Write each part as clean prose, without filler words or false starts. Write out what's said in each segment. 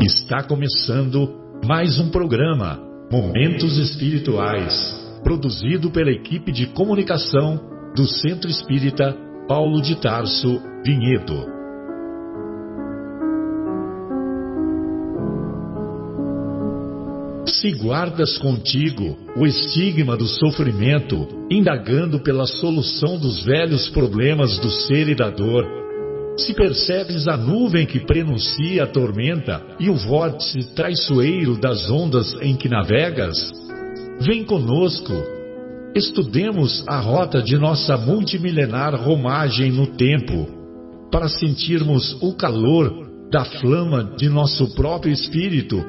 Está começando mais um programa, Momentos Espirituais, produzido pela equipe de comunicação do Centro Espírita Paulo de Tarso, Vinhedo. Se guardas contigo o estigma do sofrimento, indagando pela solução dos velhos problemas do ser e da dor, se percebes a nuvem que prenuncia a tormenta e o vórtice traiçoeiro das ondas em que navegas, vem conosco, estudemos a rota de nossa multimilenar romagem no tempo, para sentirmos o calor da flama de nosso próprio espírito,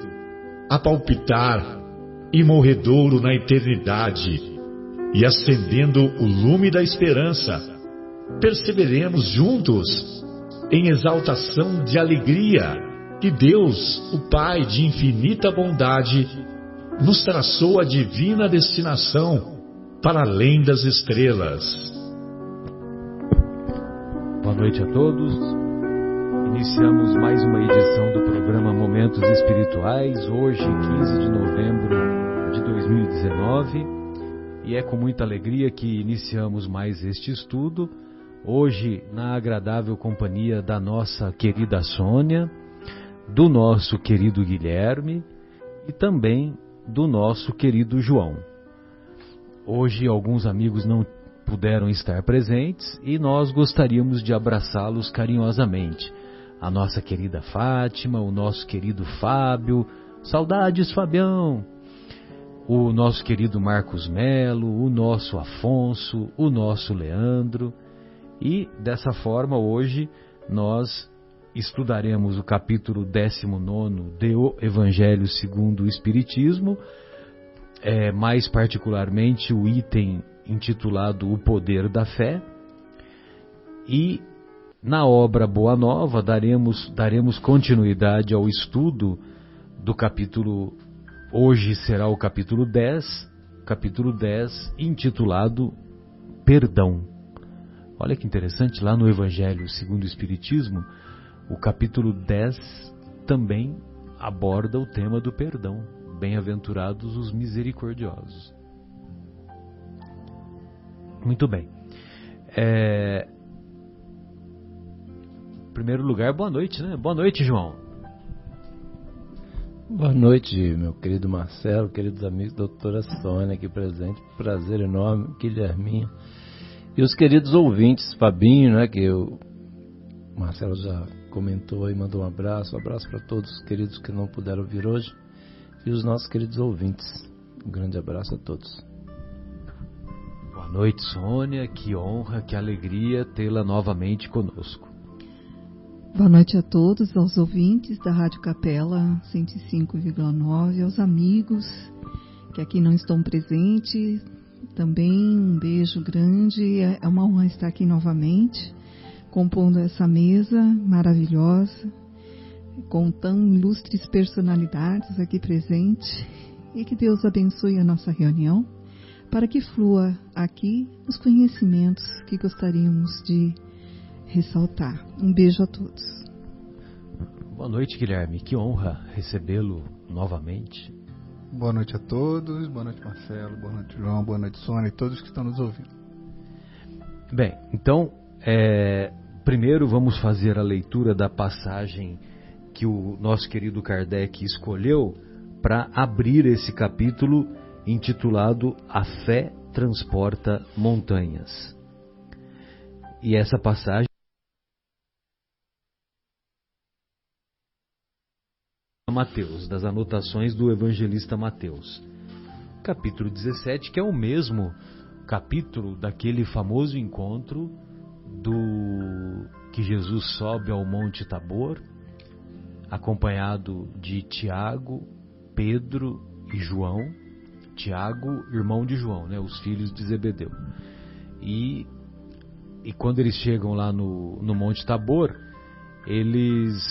a palpitar, imorredouro na eternidade, e acendendo o lume da esperança, perceberemos juntos, em exaltação de alegria, que Deus, o Pai de infinita bondade, nos traçou a divina destinação para além das estrelas. Boa noite a todos. Iniciamos mais uma edição do programa Momentos Espirituais, hoje, 15 de novembro de 2019, e é com muita alegria que iniciamos mais este estudo, hoje na agradável companhia da nossa querida Sônia, do nosso querido Guilherme e também do nosso querido João. Hoje alguns amigos não puderam estar presentes e nós gostaríamos de abraçá-los carinhosamente. A nossa querida Fátima, o nosso querido Fábio, saudades Fabião, o nosso querido Marcos Melo, o nosso Afonso, o nosso Leandro. E dessa forma hoje nós estudaremos o capítulo 19 do Evangelho segundo o Espiritismo, mais particularmente o item intitulado O Poder da Fé, e na obra Boa Nova daremos continuidade ao estudo do capítulo, hoje será o capítulo 10, intitulado Perdão. Olha que interessante, lá no Evangelho segundo o Espiritismo, o capítulo 10 também aborda o tema do perdão. Bem-aventurados os misericordiosos. Muito bem. Em primeiro lugar, boa noite, né? Boa noite, João. Boa noite, meu querido Marcelo, queridos amigos, doutora Sônia aqui presente. Prazer enorme, Guilherminho. E os queridos ouvintes, Fabinho, né, que o Marcelo já comentou e mandou um abraço para todos os queridos que não puderam vir hoje, e os nossos queridos ouvintes. Um grande abraço a todos. Boa noite, Sônia, que honra, que alegria tê-la novamente conosco. Boa noite a todos, aos ouvintes da Rádio Capela 105,9, aos amigos que aqui não estão presentes. Também um beijo grande, é uma honra estar aqui novamente, compondo essa mesa maravilhosa, com tão ilustres personalidades aqui presentes, e que Deus abençoe a nossa reunião, para que flua aqui os conhecimentos que gostaríamos de ressaltar. Um beijo a todos. Boa noite, Guilherme, que honra recebê-lo novamente. Boa noite a todos, boa noite Marcelo, boa noite João, boa noite Sônia e todos que estão nos ouvindo. Bem, então, primeiro vamos fazer a leitura da passagem que o nosso querido Kardec escolheu para abrir esse capítulo intitulado A Fé Transporta Montanhas. E essa passagem Mateus, das anotações do evangelista Mateus, capítulo 17, que é o mesmo capítulo daquele famoso encontro do que Jesus sobe ao Monte Tabor, acompanhado de Tiago, Pedro e João. Tiago, irmão de João, né, os filhos de Zebedeu. E quando eles chegam lá no Monte Tabor, eles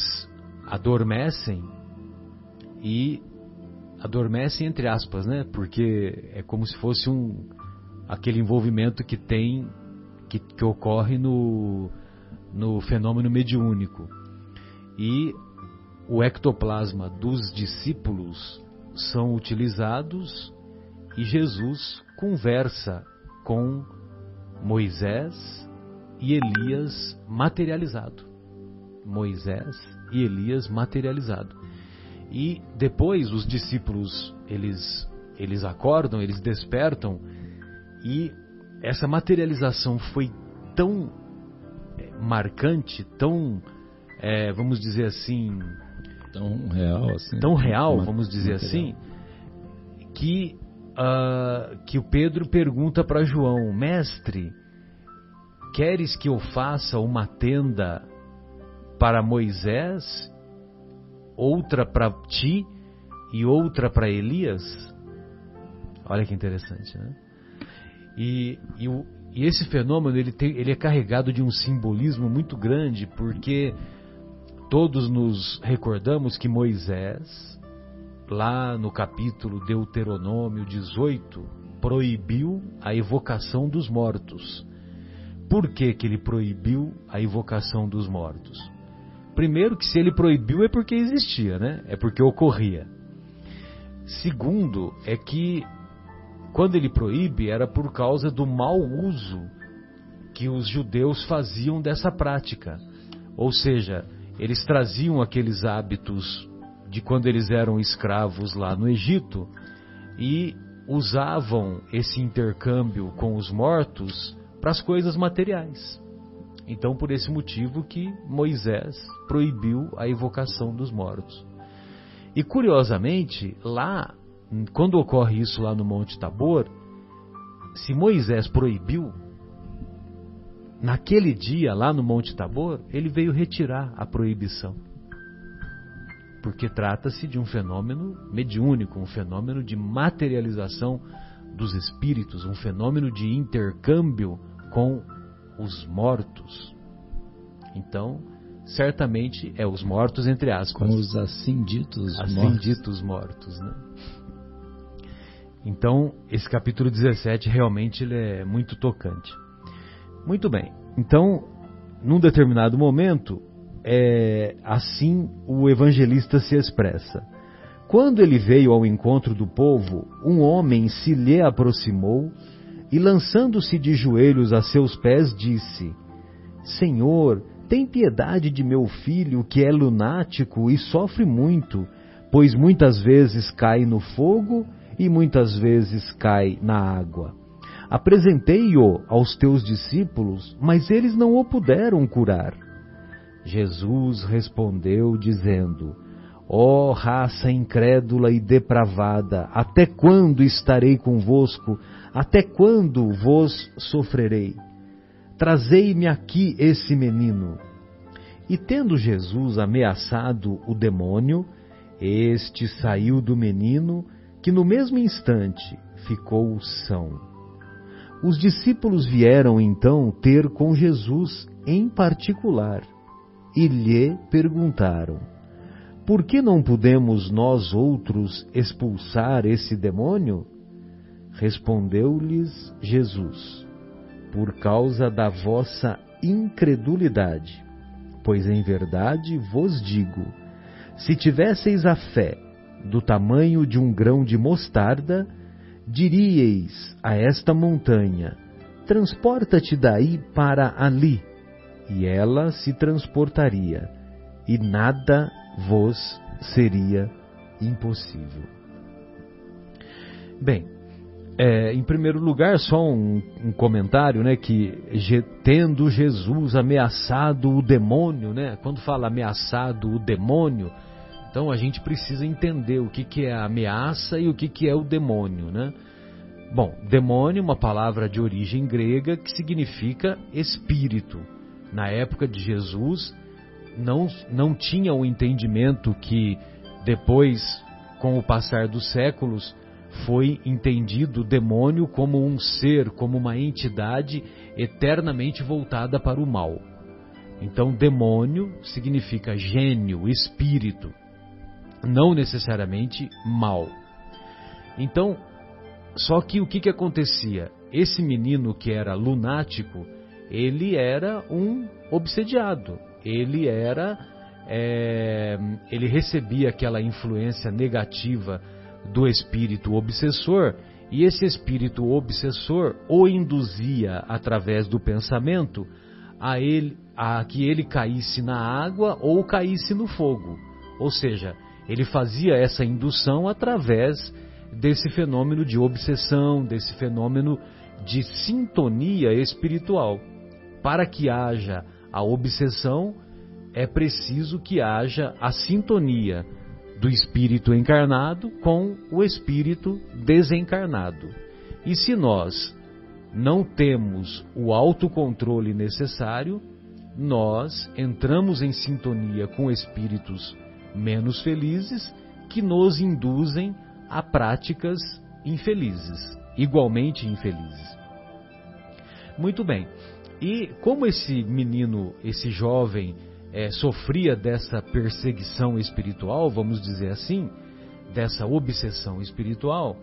adormecem, e adormecem entre aspas, né? Porque é como se fosse aquele envolvimento que ocorre no fenômeno mediúnico. E o ectoplasma dos discípulos são utilizados e Jesus conversa com Moisés e Elias materializado. Moisés e Elias materializado. E depois os discípulos, eles acordam, eles despertam, e essa materialização foi tão marcante, tão, vamos dizer assim... Tão real, vamos dizer assim, que o Pedro pergunta para João: Mestre, queres que eu faça uma tenda para Moisés, outra para ti e outra para Elias? Olha que interessante, né? E esse fenômeno ele é carregado de um simbolismo muito grande, porque todos nos recordamos que Moisés, lá no capítulo Deuteronômio 18, proibiu a evocação dos mortos. Por que ele proibiu a evocação dos mortos? Primeiro, que se ele proibiu é porque existia, né? É porque ocorria. Segundo, é que quando ele proíbe era por causa do mau uso que os judeus faziam dessa prática. Ou seja, eles traziam aqueles hábitos de quando eles eram escravos lá no Egito e usavam esse intercâmbio com os mortos para as coisas materiais. Então, por esse motivo que Moisés proibiu a evocação dos mortos. E, curiosamente, lá, quando ocorre isso lá no Monte Tabor, se Moisés proibiu, naquele dia, lá no Monte Tabor, ele veio retirar a proibição. Porque trata-se de um fenômeno mediúnico, um fenômeno de materialização dos espíritos, um fenômeno de intercâmbio com os mortos. Então, certamente é os mortos entre aspas. Com os assim ditos mortos, né? Então, esse capítulo 17 realmente ele é muito tocante. Muito bem. Então, num determinado momento, assim o evangelista se expressa. Quando ele veio ao encontro do povo, um homem se lhe aproximou e, lançando-se de joelhos a seus pés, disse: Senhor, tem piedade de meu filho, que é lunático e sofre muito, pois muitas vezes cai no fogo e muitas vezes cai na água. Apresentei-o aos teus discípulos, mas eles não o puderam curar. Jesus respondeu, dizendo: Ó raça incrédula e depravada, até quando estarei convosco? Até quando vos sofrerei? Trazei-me aqui esse menino. E tendo Jesus ameaçado o demônio, este saiu do menino, que no mesmo instante ficou são. Os discípulos vieram então ter com Jesus em particular e lhe perguntaram: Por que não podemos nós outros expulsar esse demônio? Respondeu-lhes Jesus: Por causa da vossa incredulidade. Pois em verdade vos digo, se tivesseis a fé do tamanho de um grão de mostarda, diríeis a esta montanha: transporta-te daí para ali, e ela se transportaria, e nada vos seria impossível. Bem, em primeiro lugar, só um comentário, né, que tendo Jesus ameaçado o demônio, né, quando fala ameaçado o demônio, então a gente precisa entender o que é a ameaça e o que é o demônio, né? Bom, demônio é uma palavra de origem grega que significa espírito. Na época de Jesus, não tinha o entendimento que depois, com o passar dos séculos, foi entendido o demônio como um ser, como uma entidade eternamente voltada para o mal. Então, demônio significa gênio, espírito, não necessariamente mal. Então, só que o que acontecia? Esse menino que era lunático, ele era um obsediado, ele era ele recebia aquela influência negativa do espírito obsessor, e esse espírito obsessor o induzia através do pensamento a que ele caísse na água ou caísse no fogo. Ou seja, ele fazia essa indução através desse fenômeno de obsessão, desse fenômeno de sintonia espiritual. Para que haja a obsessão, é preciso que haja a sintonia do espírito encarnado com o espírito desencarnado. E se nós não temos o autocontrole necessário, nós entramos em sintonia com espíritos menos felizes que nos induzem a práticas infelizes, igualmente infelizes. Muito bem. E como esse menino, esse jovem, sofria dessa perseguição espiritual, vamos dizer assim, dessa obsessão espiritual,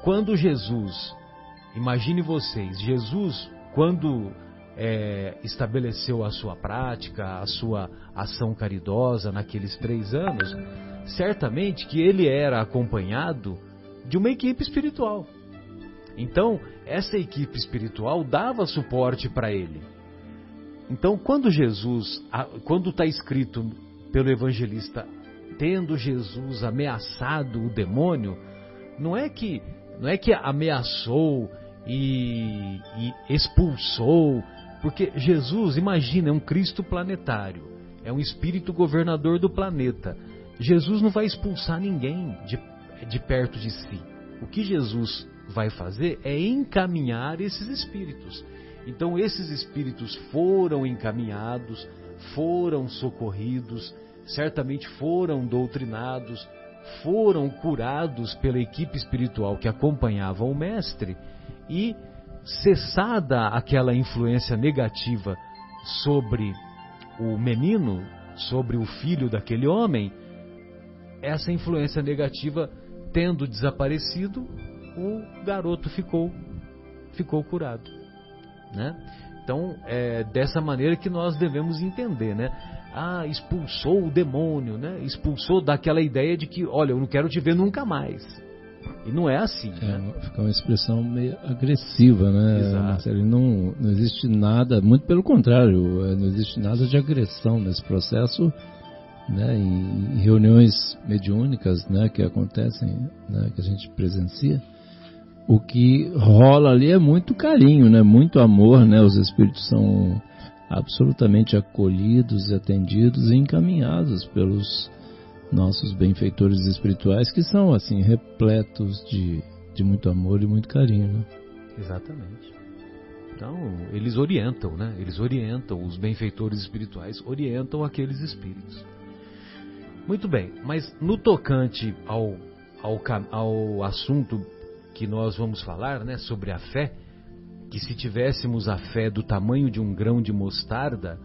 quando Jesus, imagine vocês, Jesus, quando estabeleceu a sua prática, a sua ação caridosa naqueles 3 anos, certamente que ele era acompanhado de uma equipe espiritual. Então, essa equipe espiritual dava suporte para ele. Então, quando está escrito pelo evangelista, tendo Jesus ameaçado o demônio, não é que ameaçou e expulsou, porque Jesus, imagina, é um Cristo planetário, é um espírito governador do planeta. Jesus não vai expulsar ninguém de perto de si. O que Jesus vai fazer é encaminhar esses espíritos. Então esses espíritos foram encaminhados, foram socorridos, certamente foram doutrinados, foram curados pela equipe espiritual que acompanhava o mestre, e cessada aquela influência negativa sobre o menino, sobre o filho daquele homem, essa influência negativa tendo desaparecido, o garoto ficou curado, né? Então, é dessa maneira que nós devemos entender, né? Expulsou o demônio, né? Expulsou daquela ideia de que, olha, eu não quero te ver nunca mais. E não é assim, né? Fica uma expressão meio agressiva, né, Exato. Marcelo? Não existe nada, muito pelo contrário, não existe nada de agressão nesse processo, né? Em reuniões mediúnicas, né, que acontecem, né, que a gente presencia, o que rola ali é muito carinho, né? Muito amor, né? Os espíritos são absolutamente acolhidos e atendidos e encaminhados pelos nossos benfeitores espirituais, que são assim repletos de muito amor e muito carinho, né? Exatamente. Então, eles orientam, né? Eles orientam, os benfeitores espirituais orientam aqueles espíritos. Muito bem, mas no tocante ao assunto que nós vamos falar, né, sobre a fé, que se tivéssemos a fé do tamanho de um grão de mostarda,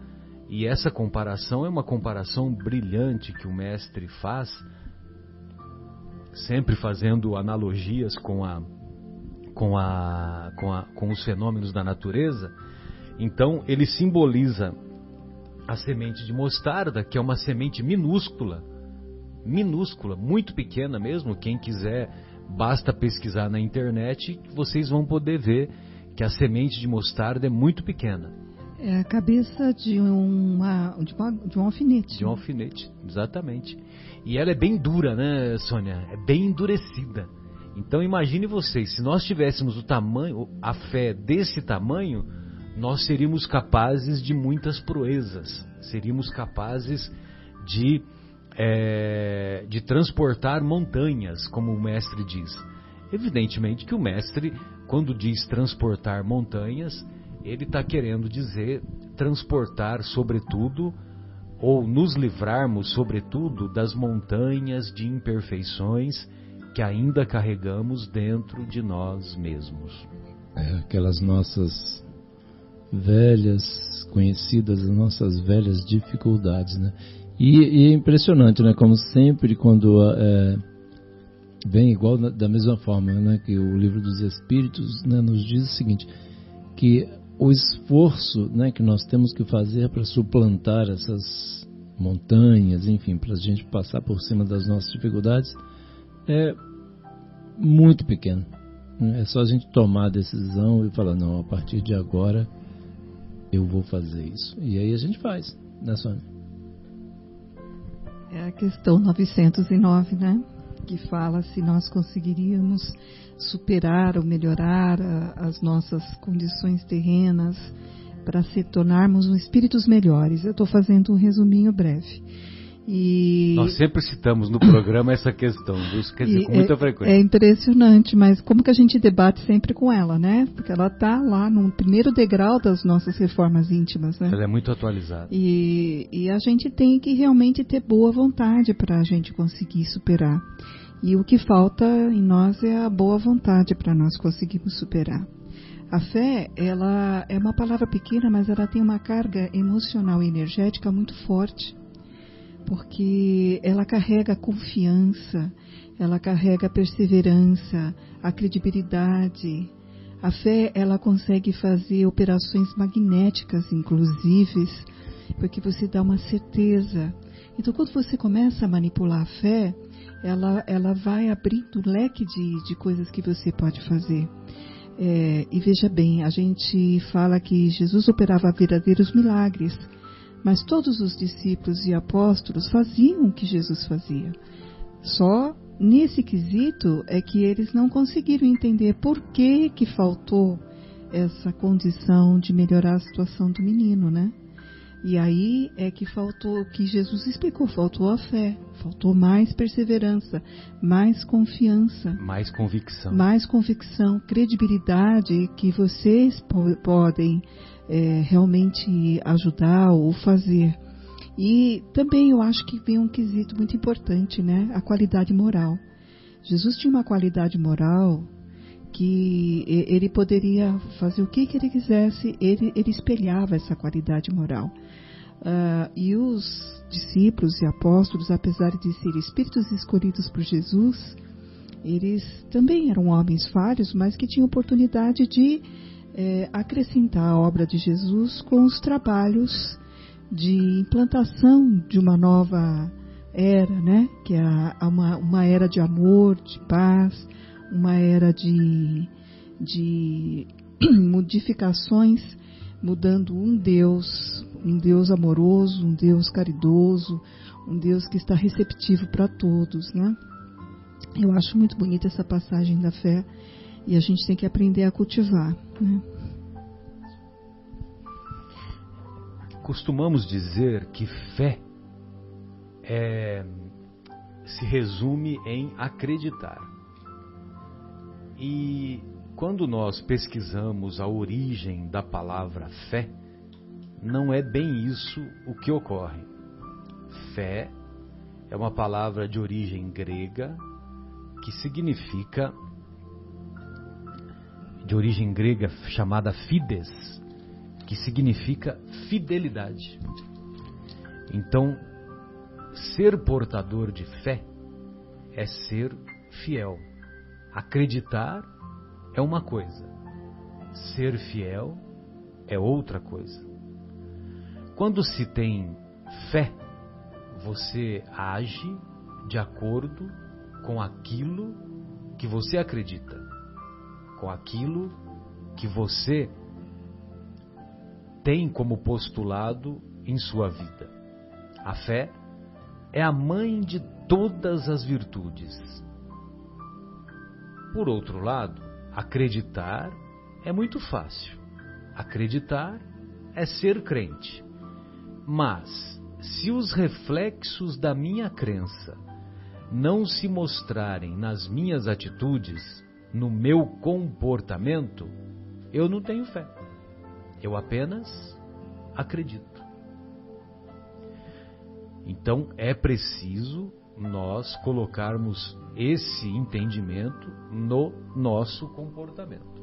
e essa comparação é uma comparação brilhante que o mestre faz, sempre fazendo analogias com os fenômenos da natureza. Então ele simboliza a semente de mostarda, que é uma semente minúscula, muito pequena mesmo. Quem quiser, basta pesquisar na internet, vocês vão poder ver que a semente de mostarda é muito pequena. É a cabeça de um alfinete. De um alfinete, exatamente. E ela é bem dura, né, Sônia? É bem endurecida. Então imagine vocês, se nós tivéssemos a fé desse tamanho, nós seríamos capazes de muitas proezas. Seríamos capazes de transportar montanhas, como o mestre diz. Evidentemente que o mestre, quando diz transportar montanhas, ele está querendo dizer transportar, sobretudo, ou nos livrarmos, sobretudo, das montanhas de imperfeições que ainda carregamos dentro de nós mesmos. Aquelas nossas velhas, conhecidas, nossas velhas dificuldades, né? E é impressionante, né? Como sempre, quando vem igual da mesma forma, né? Que o Livro dos Espíritos, né, nos diz o seguinte, que o esforço, né, que nós temos que fazer para suplantar essas montanhas, enfim, para a gente passar por cima das nossas dificuldades, é muito pequeno. É só a gente tomar a decisão e falar, não, a partir de agora eu vou fazer isso. E aí a gente faz, né, Sônia? É a questão 909, né? Que fala se nós conseguiríamos superar ou melhorar as nossas condições terrenas para se tornarmos espíritos melhores. Eu estou fazendo um resuminho breve. E nós sempre citamos no programa essa questão, quer dizer, com muita frequência. É impressionante, mas como que a gente debate sempre com ela, né? Porque ela está lá no primeiro degrau das nossas reformas íntimas, né? Ela é muito atualizada. E a gente tem que realmente ter boa vontade para a gente conseguir superar. E o que falta em nós é a boa vontade para nós conseguirmos superar. A fé, ela é uma palavra pequena, mas ela tem uma carga emocional e energética muito forte. Porque ela carrega a confiança, ela carrega a perseverança, a credibilidade. A fé, ela consegue fazer operações magnéticas, inclusive, porque você dá uma certeza. Então, quando você começa a manipular a fé, ela vai abrindo um leque de coisas que você pode fazer. E veja bem, a gente fala que Jesus operava verdadeiros milagres, mas todos os discípulos e apóstolos faziam o que Jesus fazia. Só nesse quesito é que eles não conseguiram entender por que faltou essa condição de melhorar a situação do menino, né? E aí é que faltou, que Jesus explicou, faltou a fé, faltou mais perseverança, mais confiança. Mais convicção. Mais convicção, credibilidade que vocês podem realmente ajudar ou fazer. E também eu acho que vem um quesito muito importante, né? A qualidade moral. Jesus tinha uma qualidade moral que ele poderia fazer o que ele quisesse, ele espelhava essa qualidade moral. E os discípulos e apóstolos, apesar de serem espíritos escolhidos por Jesus, eles também eram homens falhos, mas que tinham oportunidade de acrescentar a obra de Jesus com os trabalhos de implantação de uma nova era, né? Que é uma era de amor, de paz, uma era de modificações, mudando um Deus amoroso, um Deus caridoso, um Deus que está receptivo para todos, né? Eu acho muito bonita essa passagem da fé e a gente tem que aprender a cultivar, né? Costumamos dizer que fé se resume em acreditar. E quando nós pesquisamos a origem da palavra fé, não é bem isso o que ocorre. Fé é uma palavra de origem grega que significa, de origem grega chamada fides, que significa fidelidade. Então, ser portador de fé é ser fiel. Acreditar é uma coisa, ser fiel é outra coisa. Quando se tem fé, você age de acordo com aquilo que você acredita, com aquilo que você tem como postulado em sua vida. A fé é a mãe de todas as virtudes. Por outro lado, acreditar é muito fácil. Acreditar é ser crente. Mas, se os reflexos da minha crença não se mostrarem nas minhas atitudes, no meu comportamento, eu não tenho fé. Eu apenas acredito. Então, é preciso nós colocarmos esse entendimento no nosso comportamento.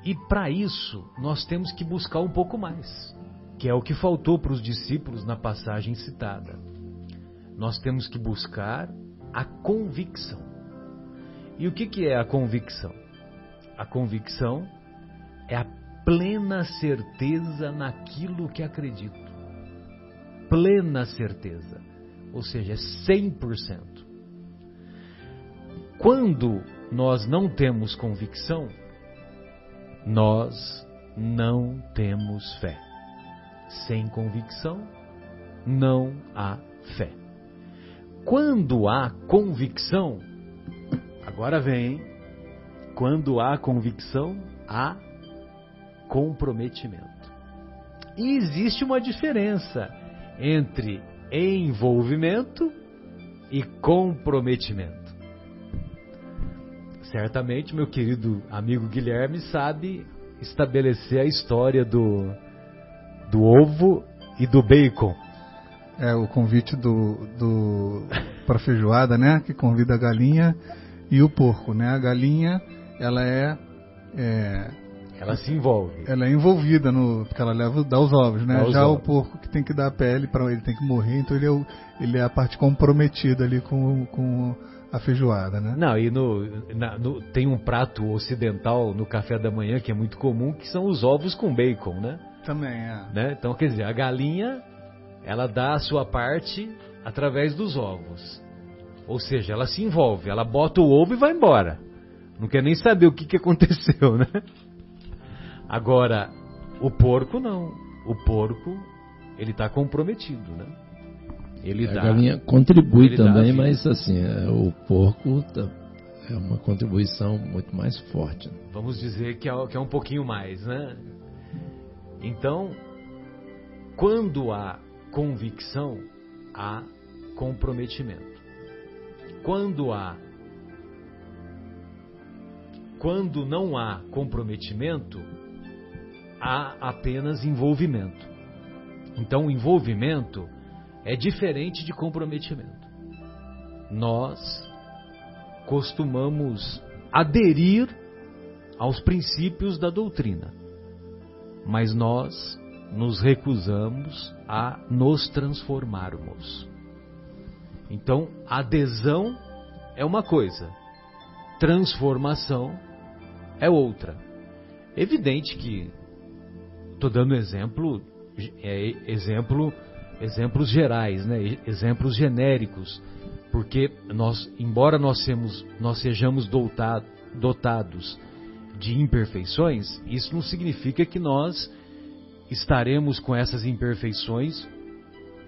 E para isso, nós temos que buscar um pouco mais, que é o que faltou para os discípulos na passagem citada. Nós temos que buscar a convicção. E o que é a convicção? A convicção é a plena certeza naquilo que acredito. Plena certeza. Ou seja, é 100%. Quando nós não temos convicção, nós não temos fé. Sem convicção, não há fé. Quando há convicção, agora vem, quando há convicção, há comprometimento. E existe uma diferença entre envolvimento e comprometimento. Certamente meu querido amigo Guilherme sabe estabelecer a história do ovo e do bacon. É o convite para feijoada, né? Que convida a galinha e o porco, né? A galinha, ela ela se envolve. Ela é envolvida porque ela dá os ovos, né? Já ovos. O porco que tem que dar a pele, para ele tem que morrer, então ele é a parte comprometida ali com a feijoada, né? Não, e tem um prato ocidental no café da manhã que é muito comum, que são os ovos com bacon, né? Também é. Né? Então, quer dizer, a galinha, ela dá a sua parte através dos ovos. Ou seja, ela se envolve, ela bota o ovo e vai embora. Não quer nem saber o que aconteceu, né? Agora, o porco não. O porco, ele está comprometido, né? A galinha contribui também, mas vida. assim, o porco é uma contribuição muito mais forte. Vamos dizer que é um pouquinho mais, né? Então, quando há convicção, há comprometimento. Quando não há comprometimento, há apenas envolvimento. Então, o envolvimento é diferente de comprometimento. Nós costumamos aderir aos princípios da doutrina, mas nós nos recusamos a nos transformarmos. Então, adesão é uma coisa, transformação é outra. Evidente que estou dando exemplos gerais, né? Exemplos genéricos, porque embora nós sejamos dotados de imperfeições, isso não significa que nós estaremos com essas imperfeições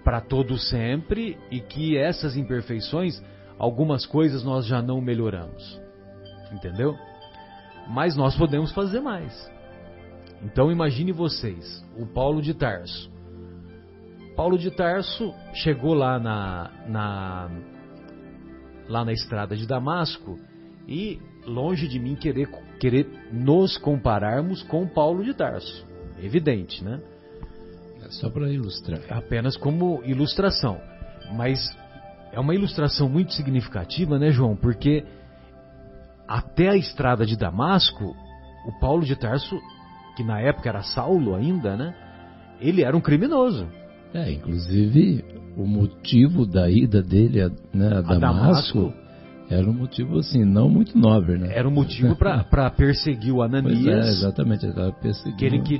para todo sempre e que essas imperfeições, algumas coisas nós já não melhoramos, entendeu? Mas nós podemos fazer mais. Então imagine vocês, o Paulo de Tarso. Paulo de Tarso chegou lá na estrada de Damasco e, longe de mim querer nos compararmos com Paulo de Tarso. Evidente, né? É só para ilustrar. Apenas como ilustração. Mas é uma ilustração muito significativa, né, João? Porque até a estrada de Damasco, o Paulo de Tarso, que na época era Saulo ainda, né? Ele era um criminoso. Inclusive, o motivo da ida dele a Damasco era um motivo, assim, não muito nobre, né? Era um motivo para perseguir o Ananias. Pois exatamente, ele estava perseguindo. Que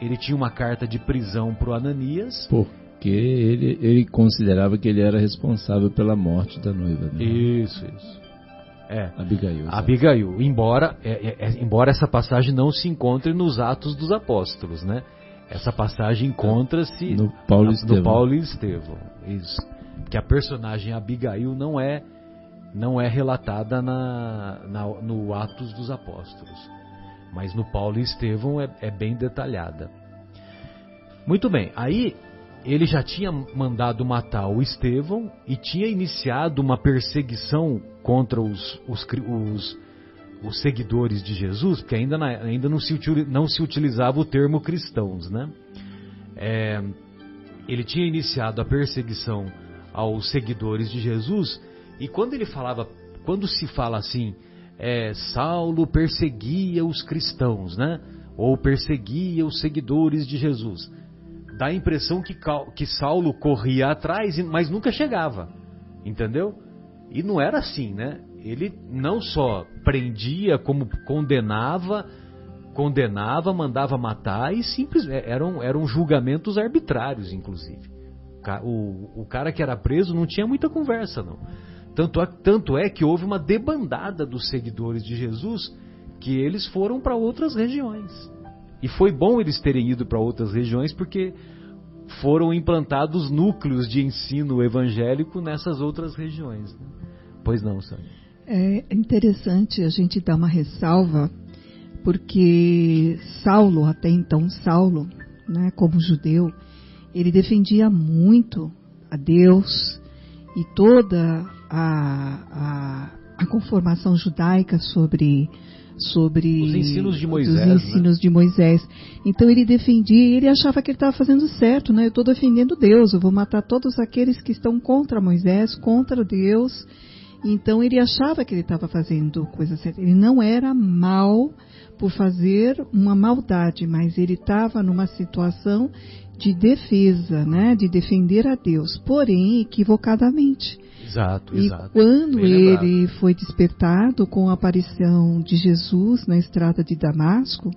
ele tinha uma carta de prisão para o Ananias. Porque ele considerava que ele era responsável pela morte da noiva, né? Isso. Abigail. Abigail, embora essa passagem não se encontre nos Atos dos Apóstolos, né? Essa passagem encontra-se no Paulo e Estevão. Isso. Porque a personagem Abigail não é relatada no Atos dos Apóstolos. Mas no Paulo e Estevão é bem detalhada. Muito bem, aí ele já tinha mandado matar o Estevão e tinha iniciado uma perseguição contra os seguidores de Jesus, porque ainda não se utilizava o termo cristãos, né? Ele tinha iniciado a perseguição aos seguidores de Jesus, e quando se fala assim, Saulo perseguia os cristãos, né? Ou perseguia os seguidores de Jesus, dá a impressão que Saulo corria atrás, mas nunca chegava, entendeu? E não era assim, né? Ele não só prendia, como condenava condenava, mandava matar e simplesmente eram julgamentos arbitrários, inclusive. O cara que era preso não tinha muita conversa, não. Tanto é que houve uma debandada dos seguidores de Jesus, que eles foram para outras regiões. E foi bom eles terem ido para outras regiões, porque foram implantados núcleos de ensino evangélico nessas outras regiões. Né? Pois não, Sônia? É interessante a gente dar uma ressalva, porque Saulo, até então Saulo, né, como judeu, ele defendia muito a Deus e toda a conformação judaica sobre os ensinos de Moisés. Os ensinos, né, de Moisés. Então ele defendia, ele achava que ele estava fazendo certo, né? Eu estou defendendo Deus, eu vou matar todos aqueles que estão contra Moisés, contra Deus. Então ele achava que ele estava fazendo coisa certa. Ele não era mal por fazer uma maldade, mas ele estava numa situação de defesa, né? De defender a Deus, porém equivocadamente. Exato. E quando ele foi despertado com a aparição de Jesus na estrada de Damasco,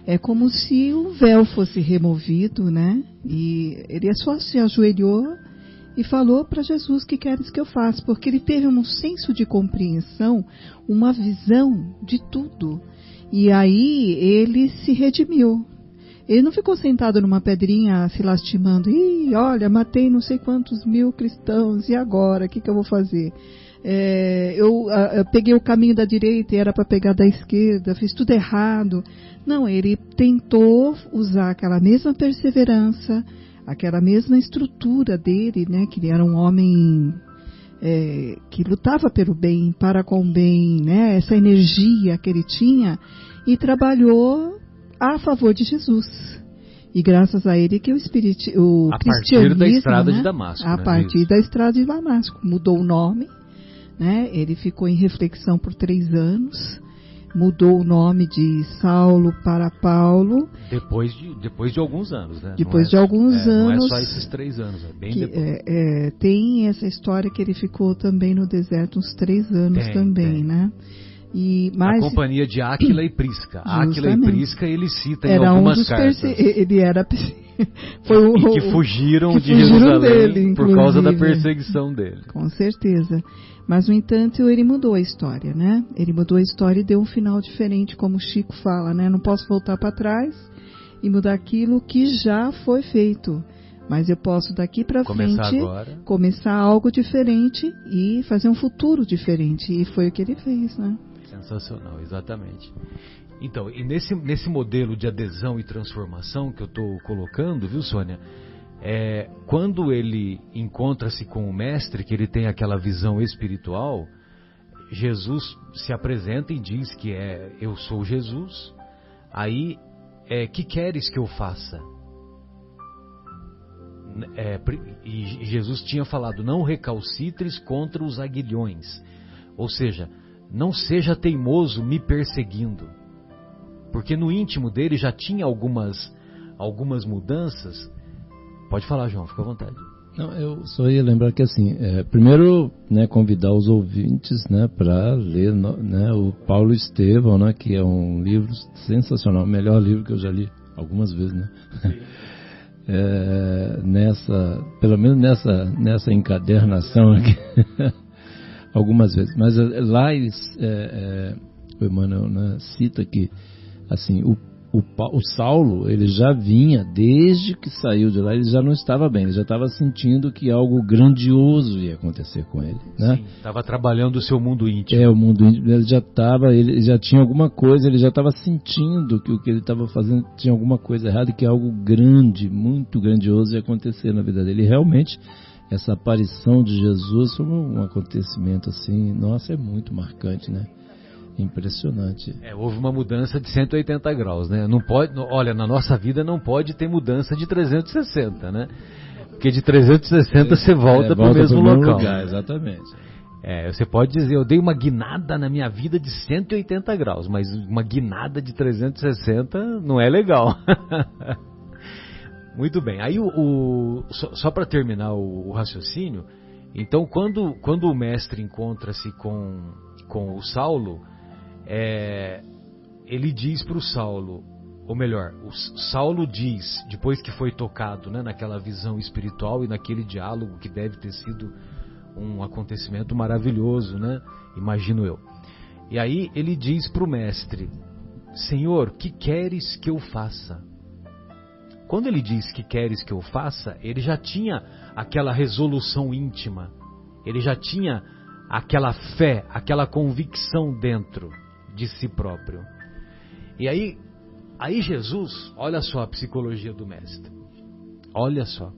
é como se o véu fosse removido, né? E ele só se ajoelhou e falou para Jesus: que queres que eu faça? Porque ele teve um senso de compreensão, uma visão de tudo. E aí ele se redimiu. Ele não ficou sentado numa pedrinha se lastimando. Ih, olha, matei não sei quantos mil cristãos, e agora? O que eu vou fazer? Eu peguei o caminho da direita e era para pegar da esquerda, fiz tudo errado. Não, ele tentou usar aquela mesma perseverança, aquela mesma estrutura dele, né, que ele era um homem que lutava pelo bem, para com o bem, né, essa energia que ele tinha, e trabalhou a favor de Jesus. E graças a ele que o cristianismo, a partir da estrada, né, de Damasco. A partir da estrada de Damasco. Mudou o nome, né? Ele ficou em reflexão por 3 anos. Mudou o nome de Saulo para Paulo. Depois de alguns anos, né? Depois de alguns anos. Não é só esses 3 anos, é bem depois. Tem essa história que ele ficou também no deserto uns 3 anos também, né? A companhia de Áquila e Prisca. Áquila e Prisca ele cita em algumas cartas. Ele era... que fugiram de Jerusalém dele, por causa da perseguição dele. Com certeza. Mas, no entanto, ele mudou a história, né? Ele mudou a história e deu um final diferente, como o Chico fala, né? Não posso voltar para trás e mudar aquilo que já foi feito. Mas eu posso, daqui para frente, começar algo diferente e fazer um futuro diferente. E foi o que ele fez, né? Sensacional, exatamente. Então, e nesse modelo de adesão e transformação que eu estou colocando, viu, Sônia? Quando ele encontra-se com o mestre, que ele tem aquela visão espiritual, Jesus se apresenta e diz que eu sou Jesus. Aí, que queres que eu faça? E Jesus tinha falado: não recalcitres contra os aguilhões. Ou seja, não seja teimoso me perseguindo. Porque no íntimo dele já tinha algumas mudanças. Pode falar, João, fica à vontade. Não, eu só ia lembrar que assim, primeiro, né, convidar os ouvintes, né, para ler, né, o Paulo Estevão, né, que é um livro sensacional, o melhor livro que eu já li algumas vezes, né? Pelo menos nessa encadernação aqui, algumas vezes. Mas lá o Emmanuel, né, cita que assim, o Saulo, ele já vinha, desde que saiu de lá, ele já não estava bem, ele já estava sentindo que algo grandioso ia acontecer com ele, né? Sim, estava trabalhando o seu mundo íntimo. O mundo íntimo, ele já tinha alguma coisa, ele já estava sentindo que o que ele estava fazendo tinha alguma coisa errada, e que algo grande, muito grandioso ia acontecer na vida dele. E realmente, essa aparição de Jesus foi um acontecimento assim, nossa, é muito marcante, né? Impressionante. Houve uma mudança de 180 graus, né? Não pode, olha, na nossa vida não pode ter mudança de 360, né? Porque de 360 você volta para o mesmo local. Lugar, exatamente. Você pode dizer, eu dei uma guinada na minha vida de 180 graus, mas uma guinada de 360 não é legal. Muito bem. Aí, só para terminar o raciocínio, então quando o mestre encontra-se com o Saulo, ele diz para o Saulo, ou melhor, o Saulo diz, depois que foi tocado, né, naquela visão espiritual e naquele diálogo que deve ter sido um acontecimento maravilhoso, né? Imagino eu. E aí ele diz para o mestre: Senhor, que queres que eu faça? Quando ele diz que queres que eu faça, ele já tinha aquela resolução íntima, ele já tinha aquela fé, aquela convicção dentro de si próprio. E aí Jesus, olha só a psicologia do mestre, olha só.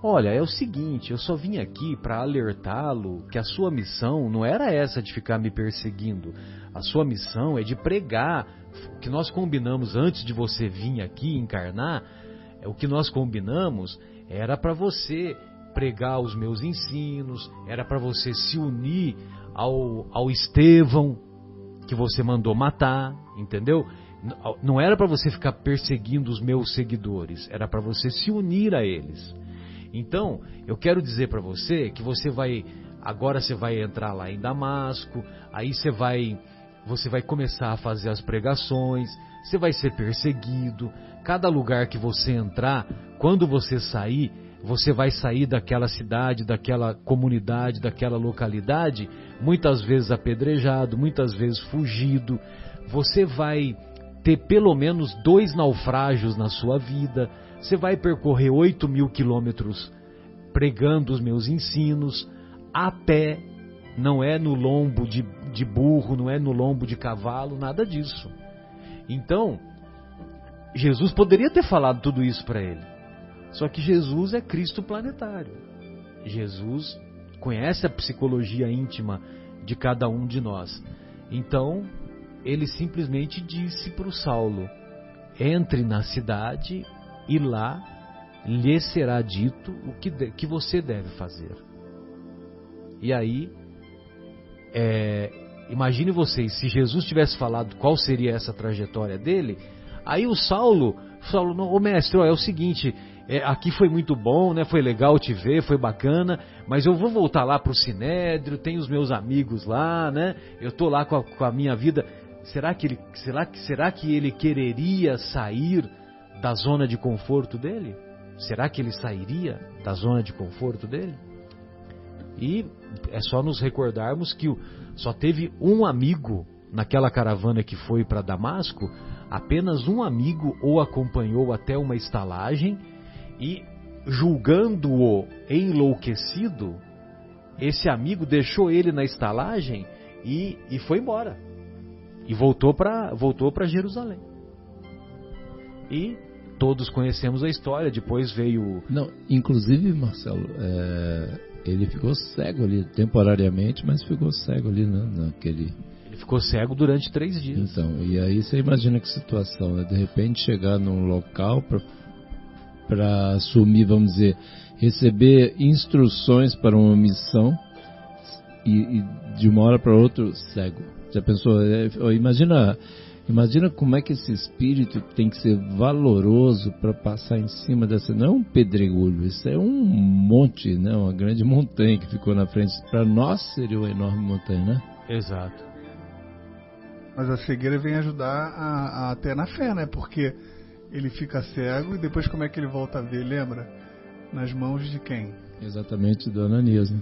Olha, é o seguinte, eu só vim aqui para alertá-lo que a sua missão não era essa de ficar me perseguindo. A sua missão é de pregar. O que nós combinamos antes de você vir aqui encarnar, o que nós combinamos era para você pregar os meus ensinos, era para você se unir ao Estevão que você mandou matar, entendeu? Não era para você ficar perseguindo os meus seguidores, era para você se unir a eles. Então, eu quero dizer para você que agora você vai entrar lá em Damasco, aí você vai começar a fazer as pregações, você vai ser perseguido. Cada lugar que você entrar, quando você sair, você vai sair daquela cidade, daquela comunidade, daquela localidade, muitas vezes apedrejado, muitas vezes fugido. Você vai ter pelo menos 2 naufrágios na sua vida. Você vai percorrer 8.000 quilômetros pregando os meus ensinos, a pé, não é no lombo de burro, não é no lombo de cavalo, nada disso. Então, Jesus poderia ter falado tudo isso para ele. Só que Jesus é Cristo planetário. Jesus conhece a psicologia íntima de cada um de nós. Então, ele simplesmente disse para o Saulo: entre na cidade e lá lhe será dito o que você deve fazer. E aí, imagine vocês, se Jesus tivesse falado qual seria essa trajetória dele, aí o Saulo, ô mestre, é o seguinte, aqui foi muito bom, né? Foi legal te ver, foi bacana, mas eu vou voltar lá para o Sinédrio, tem os meus amigos lá, né? Eu estou lá com a minha vida. Será que ele quereria sair da zona de conforto dele? Será que ele sairia da zona de conforto dele? E é só nos recordarmos que só teve um amigo naquela caravana que foi para Damasco, apenas um amigo o acompanhou até uma estalagem e, julgando-o enlouquecido, esse amigo deixou ele na estalagem e foi embora. E voltou para Jerusalém. E todos conhecemos a história, depois veio... Não, inclusive, Marcelo, ele ficou cego ali, temporariamente, mas ficou cego ali, né, naquele... Ele ficou cego durante 3 dias. Então, e aí você imagina que situação, né? De repente chegar num local para assumir, vamos dizer, receber instruções para uma missão e de uma hora para outra cego. Já pensou? Imagina como é que esse espírito tem que ser valoroso para passar em cima dessa... Não é um pedregulho, isso é um monte, né? Uma grande montanha que ficou na frente. Para nós seria uma enorme montanha, né? Exato. Mas a cegueira vem ajudar até na fé, né? Porque ele fica cego e depois como é que ele volta a ver, lembra? Nas mãos de quem? Exatamente, do Ananias, né?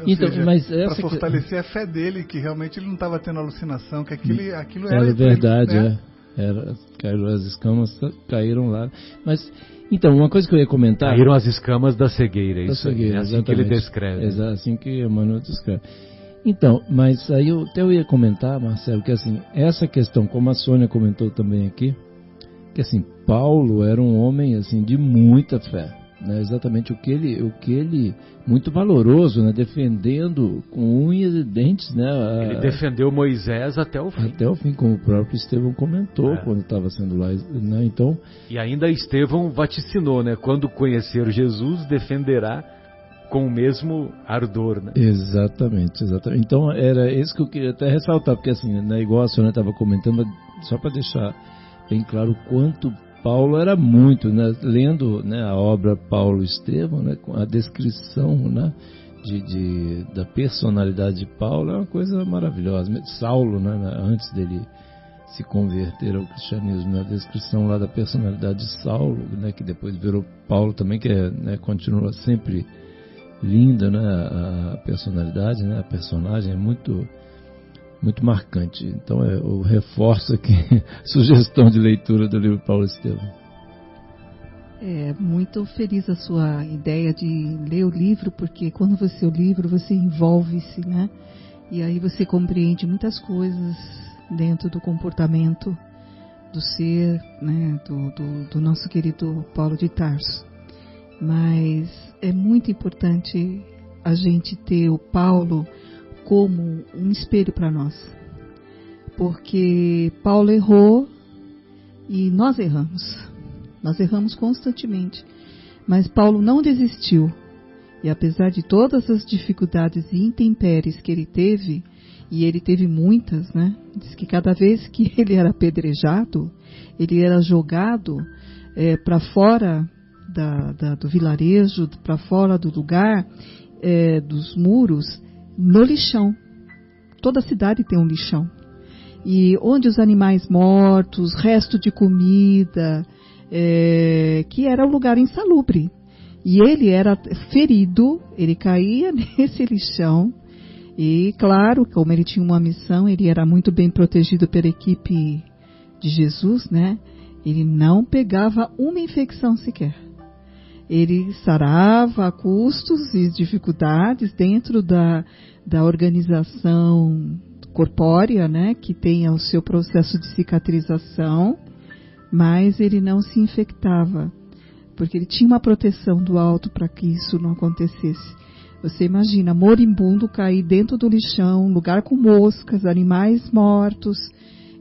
Então, para fortalecer a fé dele, que realmente ele não estava tendo alucinação, que aquilo era verdade, ele, né? As escamas caíram lá. Mas, então, uma coisa que eu ia comentar... Caíram as escamas da cegueira, isso cegueira, é assim que ele descreve. Assim que Emmanuel descreve. Então, mas aí eu ia comentar, Marcelo, que assim, essa questão, como a Sônia comentou também aqui, que assim, Paulo era um homem assim de muita fé. Né, exatamente o que ele muito valoroso, né, defendendo com unhas e dentes, né, ele defendeu Moisés até o fim, como o próprio Estevão comentou quando estava sendo lá, né, então, e ainda Estevão vaticinou, né, quando conhecer Jesus defenderá com o mesmo ardor, né? Exatamente. Então era isso que eu queria até ressaltar, porque assim, né, igual a senhora estava comentando, só para deixar bem claro o quanto Paulo era muito, né, lendo, né, a obra Paulo Estevão, né, com a descrição, né, da personalidade de Paulo, é uma coisa maravilhosa. Saulo, né, antes dele se converter ao cristianismo. Na descrição lá da personalidade de Saulo, né, que depois virou Paulo também, que né, continua sempre linda, né, a personalidade, né, a personagem é muito, muito marcante. Então eu reforço aqui sugestão de leitura do livro Paulo Estevão. É muito feliz a sua ideia de ler o livro, porque quando você lê o livro, você envolve-se, né? E aí você compreende muitas coisas dentro do comportamento do ser, né? Do nosso querido Paulo de Tarso. Mas é muito importante a gente ter o Paulo como um espelho para nós. Porque Paulo errou e nós erramos. Nós erramos constantemente, mas Paulo não desistiu. E apesar de todas as dificuldades e intempéries que ele teve, e ele teve muitas, né? Diz que cada vez que ele era apedrejado, ele era jogado para fora do vilarejo, para fora do lugar, dos muros, no lixão. Toda a cidade tem um lixão. E onde os animais mortos, resto de comida, que era um lugar insalubre. E ele era ferido, ele caía nesse lixão. E claro, como ele tinha uma missão, ele era muito bem protegido pela equipe de Jesus, né? Ele não pegava uma infecção sequer. Ele sarava a custos e dificuldades dentro da organização corpórea, né? Que tem o seu processo de cicatrização. Mas ele não se infectava, porque ele tinha uma proteção do alto para que isso não acontecesse. Você imagina, moribundo cair dentro do lixão, lugar com moscas, animais mortos,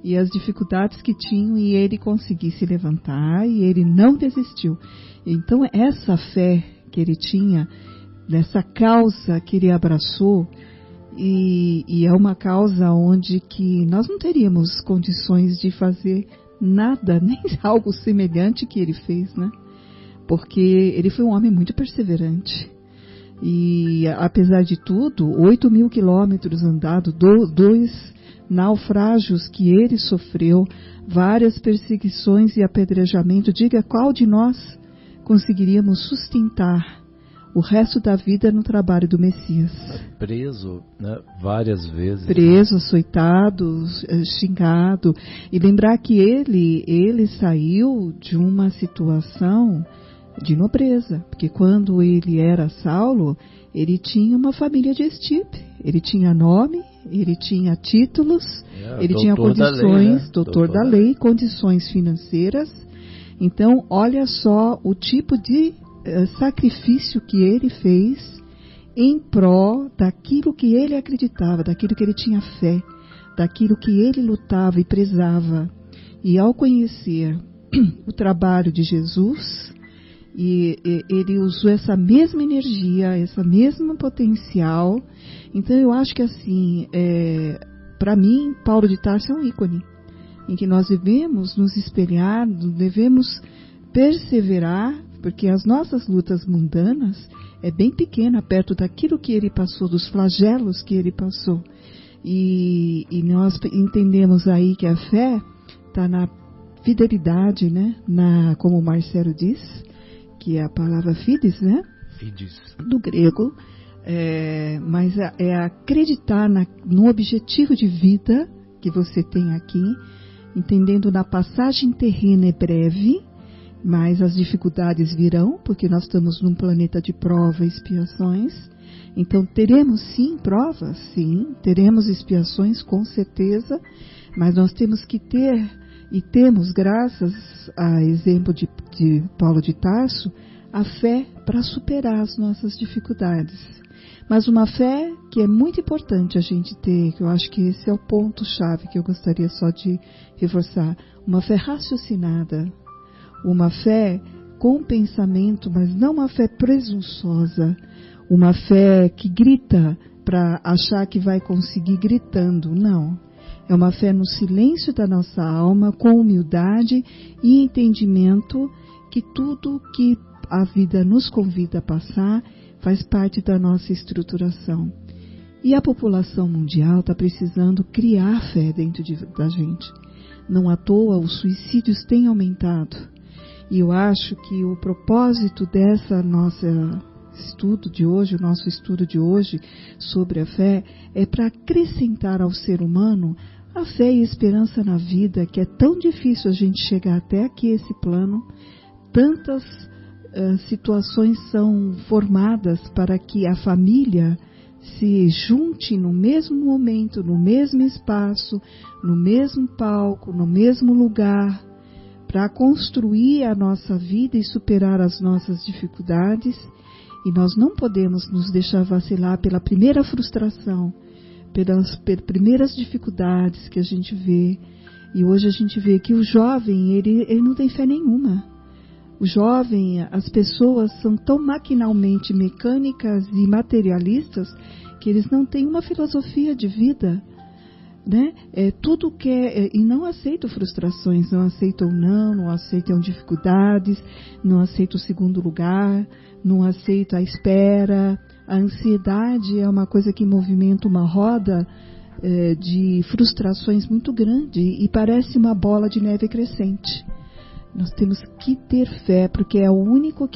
e as dificuldades que tinham, e ele conseguir se levantar, e ele não desistiu. Então essa fé que ele tinha, nessa causa que ele abraçou, e é uma causa onde que nós não teríamos condições de fazer nada, nem algo semelhante que ele fez, né? Porque ele foi um homem muito perseverante. E, apesar de tudo, 8.000 quilômetros andados, 2 naufrágios que ele sofreu, várias perseguições e apedrejamento. Diga qual de nós conseguiríamos sustentar o resto da vida no trabalho do Messias. Preso, né, várias vezes. Preso, açoitado, xingado. E lembrar que ele saiu de uma situação de nobreza. Porque quando ele era Saulo, ele tinha uma família de estirpe. Ele tinha nome, ele tinha títulos, ele tinha condições, doutor da lei, condições financeiras. Então, olha só o tipo de sacrifício que ele fez em prol daquilo que ele acreditava, daquilo que ele tinha fé, daquilo que ele lutava e prezava. E ao conhecer o trabalho de Jesus, ele usou essa mesma energia, essa mesma potencial. Então eu acho que assim, para mim, Paulo de Tarso é um ícone em que nós devemos nos espelhar, devemos perseverar, porque as nossas lutas mundanas é bem pequena perto daquilo que ele passou, dos flagelos que ele passou. E nós entendemos aí que a fé está na fidelidade, né? Como o Marcelo diz, que é a palavra fides, né? Fides. Do grego. Mas é acreditar no objetivo de vida que você tem aqui, entendendo na passagem terrena é breve, mas as dificuldades virão, porque nós estamos num planeta de prova e expiações. Então teremos sim provas, sim, teremos expiações com certeza, mas nós temos que ter, e temos, graças a exemplo de Paulo de Tarso, a fé para superar as nossas dificuldades. Mas uma fé que é muito importante a gente ter, que eu acho que esse é o ponto-chave que eu gostaria só de reforçar, uma fé raciocinada. Uma fé com pensamento, mas não uma fé presunçosa. Uma fé que grita para achar que vai conseguir gritando. Não. É uma fé no silêncio da nossa alma, com humildade e entendimento que tudo que a vida nos convida a passar faz parte da nossa estruturação. E a população mundial está precisando criar fé dentro da gente. Não à toa os suicídios têm aumentado. E eu acho que o propósito dessa nosso estudo de hoje sobre a fé é para acrescentar ao ser humano a fé e a esperança na vida, que é tão difícil a gente chegar até aqui esse plano. Tantas situações são formadas para que a família se junte no mesmo momento, no mesmo espaço, no mesmo palco, no mesmo lugar, para construir a nossa vida e superar as nossas dificuldades. E nós não podemos nos deixar vacilar pela primeira frustração, pelas primeiras dificuldades que a gente vê. E hoje a gente vê que o jovem, ele não tem fé nenhuma. O jovem, as pessoas são tão maquinalmente mecânicas e materialistas que eles não têm uma filosofia de vida, né? Tudo e não aceitam frustrações, não aceitam dificuldades, não aceitam o segundo lugar, não aceitam a espera. A ansiedade é uma coisa que movimenta uma roda de frustrações muito grande e parece uma bola de neve crescente. Nós temos que ter fé, porque é o único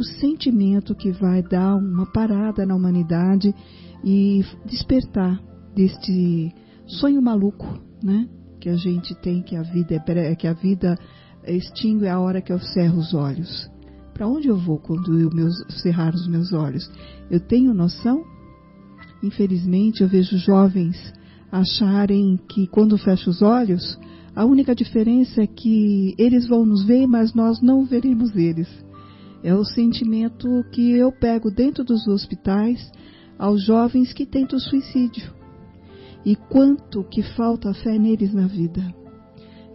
sentimento que vai dar uma parada na humanidade e despertar deste sonho maluco, né? Que a gente tem, que a vida extingue a hora que eu cerro os olhos. Para onde eu vou quando eu cerrar os meus olhos? Eu tenho noção? Infelizmente, eu vejo jovens acharem que quando fecho os olhos, a única diferença é que eles vão nos ver, mas nós não veremos eles. É o sentimento que eu pego dentro dos hospitais aos jovens que tentam suicídio. E quanto que falta fé neles na vida.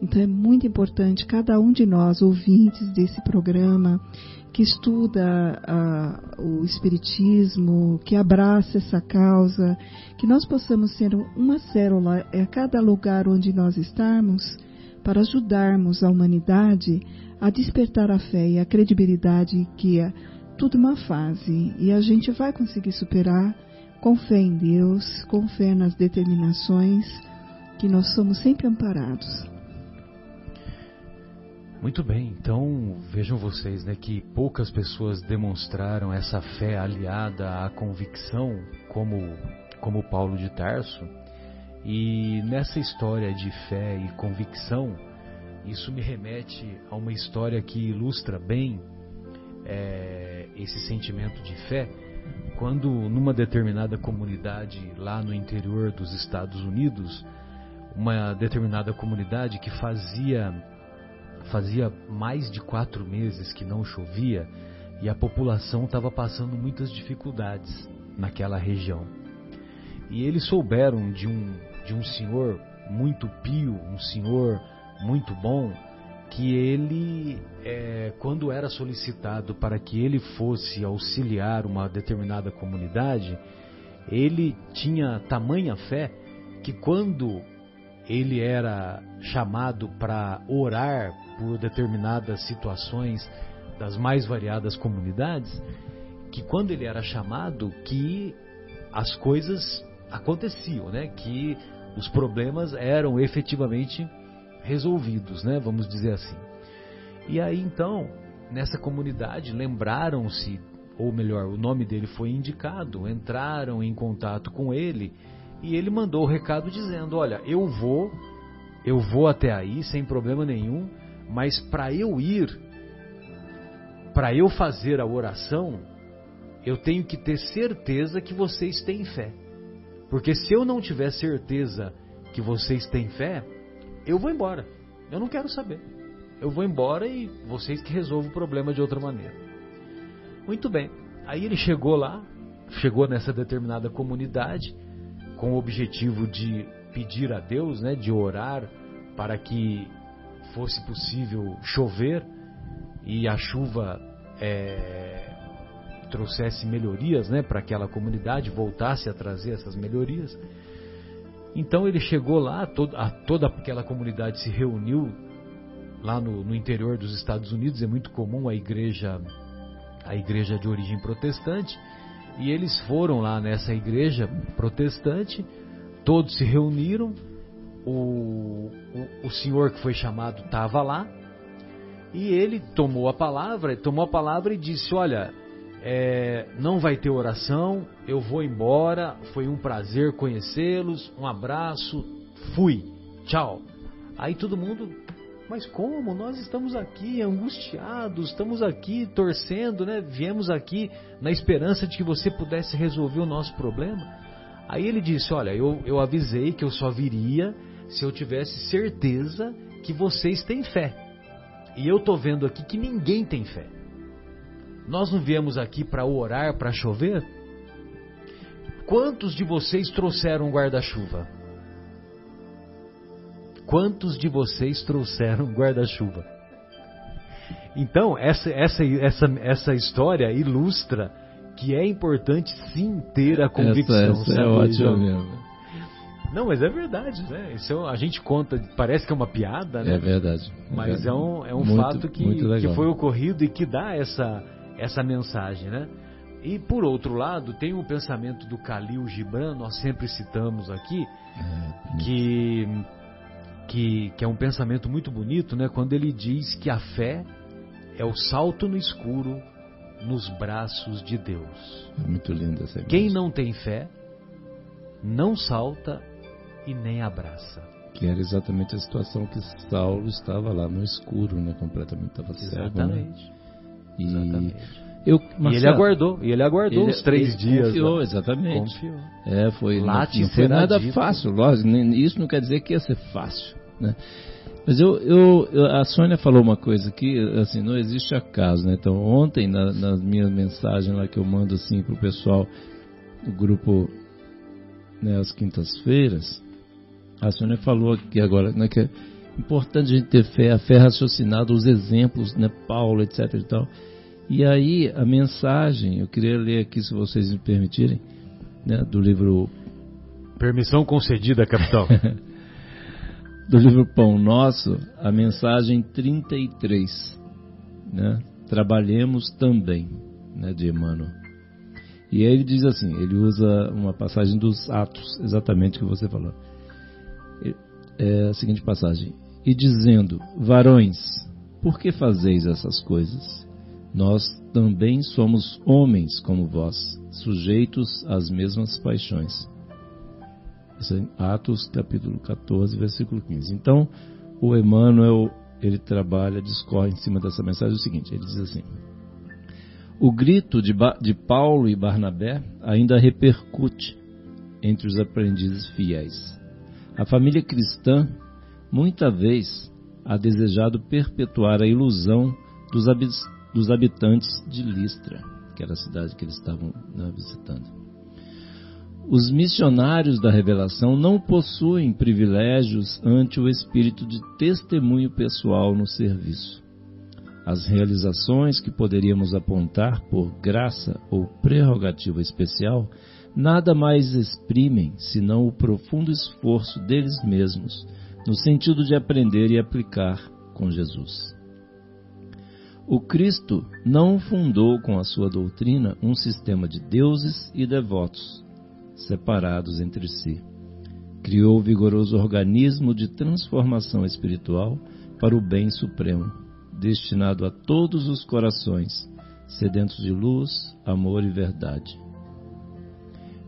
Então é muito importante cada um de nós, ouvintes desse programa, que estuda o Espiritismo, que abraça essa causa, que nós possamos ser uma célula a cada lugar onde nós estarmos, para ajudarmos a humanidade a despertar a fé e a credibilidade que é tudo uma fase. E a gente vai conseguir superar com fé em Deus, com fé nas determinações, que nós somos sempre amparados. Muito bem, então vejam vocês, né, que poucas pessoas demonstraram essa fé aliada à convicção, como Paulo de Tarso. E nessa história de fé e convicção, isso me remete a uma história que ilustra bem esse sentimento de fé, quando numa determinada comunidade lá no interior dos Estados Unidos, uma determinada comunidade que fazia mais de 4 meses que não chovia e a população estava passando muitas dificuldades naquela região. E eles souberam de um senhor muito pio, um senhor muito bom, que ele, quando era solicitado para que ele fosse auxiliar uma determinada comunidade, ele tinha tamanha fé que quando ele era chamado para orar por determinadas situações das mais variadas comunidades, que quando ele era chamado, que as coisas aconteciam, né? Que os problemas eram efetivamente resolvidos, né? Vamos dizer assim. E aí então, nessa comunidade, lembraram-se, ou melhor, o nome dele foi indicado, entraram em contato com ele e ele mandou o recado dizendo: olha, eu vou até aí sem problema nenhum, mas para eu ir, para eu fazer a oração, eu tenho que ter certeza que vocês têm fé. Porque se eu não tiver certeza que vocês têm fé, eu vou embora. Eu não quero saber. Eu vou embora e vocês que resolvam o problema de outra maneira. Muito bem. Aí ele chegou nessa determinada comunidade, com o objetivo de pedir a Deus, né, de orar para que fosse possível chover e a chuva trouxesse melhorias, né, para aquela comunidade, voltasse a trazer essas melhorias. Então ele chegou lá, toda aquela comunidade se reuniu lá no interior dos Estados Unidos. É muito comum a igreja de origem protestante, e eles foram lá nessa igreja protestante, todos se reuniram o senhor que foi chamado estava lá, e ele tomou a palavra e disse: olha, não vai ter oração, eu vou embora, foi um prazer conhecê-los, um abraço, fui, tchau. Aí todo mundo: mas como? Nós estamos aqui angustiados, estamos aqui torcendo, né? Viemos aqui na esperança de que você pudesse resolver o nosso problema. Aí ele disse: olha, eu avisei que eu só viria se eu tivesse certeza que vocês têm fé. E eu estou vendo aqui que ninguém tem fé. Nós não viemos aqui para orar, para chover? Quantos de vocês trouxeram um guarda-chuva? Quantos de vocês trouxeram guarda-chuva? Então, essa história ilustra que é importante sim ter a convicção. Essa é ótima mesmo. Não, mas é verdade, né? Isso a gente conta, parece que é uma piada, né? É verdade. Mas é um muito, fato que foi ocorrido e que dá essa mensagem, né? E por outro lado, tem o pensamento do Khalil Gibran, nós sempre citamos aqui, que é um pensamento muito bonito, né? Quando ele diz que a fé é o salto no escuro nos braços de Deus. É muito linda essa imagem. Quem não tem fé não salta e nem abraça. Que era exatamente a situação que Saulo estava lá no escuro, né? Completamente estava cego. Exatamente. Né? Exatamente. E ele aguardou os 3 dias. Confiou, exatamente. Confiou. Não foi nada fácil, lógico. Isso não quer dizer que ia ser fácil, né? Mas a Sônia falou uma coisa que, assim, não existe acaso, né? Então, ontem, na minha mensagem lá que eu mando, assim, pro pessoal do grupo, né, às quintas-feiras, a Sônia falou aqui agora, né, que é importante a gente ter fé, a fé raciocinada, os exemplos, né, Paulo, etc e tal. E aí, a mensagem, eu queria ler aqui, se vocês me permitirem, né, do livro... Permissão concedida, capitão. Do livro Pão Nosso, a mensagem 33, né? Trabalhemos também, né, de Emmanuel. E aí ele diz assim, ele usa uma passagem dos Atos, exatamente o que você falou. É a seguinte passagem: e dizendo: varões, por que fazeis essas coisas? Nós também somos homens como vós, sujeitos às mesmas paixões. Isso é em Atos, capítulo 14, versículo 15. Então, o Emmanuel, ele discorre em cima dessa mensagem o seguinte, ele diz assim: o grito de Paulo e Barnabé ainda repercute entre os aprendizes fiéis. A família cristã, muita vez, ha desejado perpetuar a ilusão dos habitantes de Listra, que era a cidade que eles estavam, né, visitando. Os missionários da revelação não possuem privilégios ante o espírito de testemunho pessoal no serviço. As realizações que poderíamos apontar por graça ou prerrogativa especial nada mais exprimem senão o profundo esforço deles mesmos no sentido de aprender e aplicar com Jesus. O Cristo não fundou com a sua doutrina um sistema de deuses e devotos separados entre si. Criou o vigoroso organismo de transformação espiritual para o bem supremo, destinado a todos os corações, sedentos de luz, amor e verdade.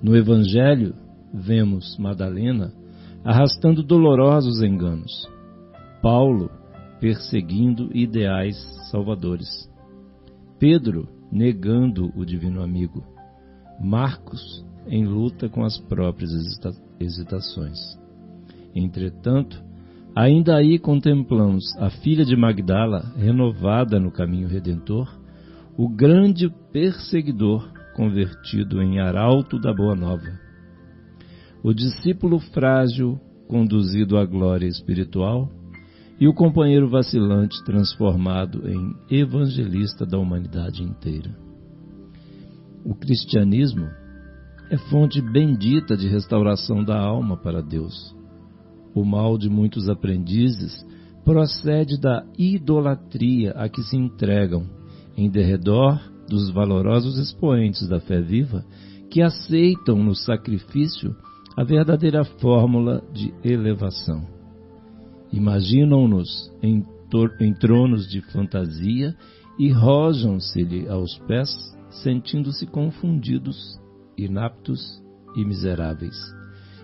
No Evangelho, vemos Madalena arrastando dolorosos enganos, Paulo perseguindo ideais salvadores, Pedro negando o divino amigo, Marcos em luta com as próprias hesitações. Entretanto, ainda aí contemplamos a filha de Magdala renovada no caminho redentor, o grande perseguidor convertido em arauto da Boa Nova, o discípulo frágil conduzido à glória espiritual e o companheiro vacilante transformado em evangelista da humanidade inteira. O cristianismo é fonte bendita de restauração da alma para Deus. O mal de muitos aprendizes procede da idolatria a que se entregam em derredor dos valorosos expoentes da fé viva que aceitam no sacrifício a verdadeira fórmula de elevação. Imaginam-nos em tronos de fantasia e rojam-se-lhe aos pés, sentindo-se confundidos, inaptos e miseráveis,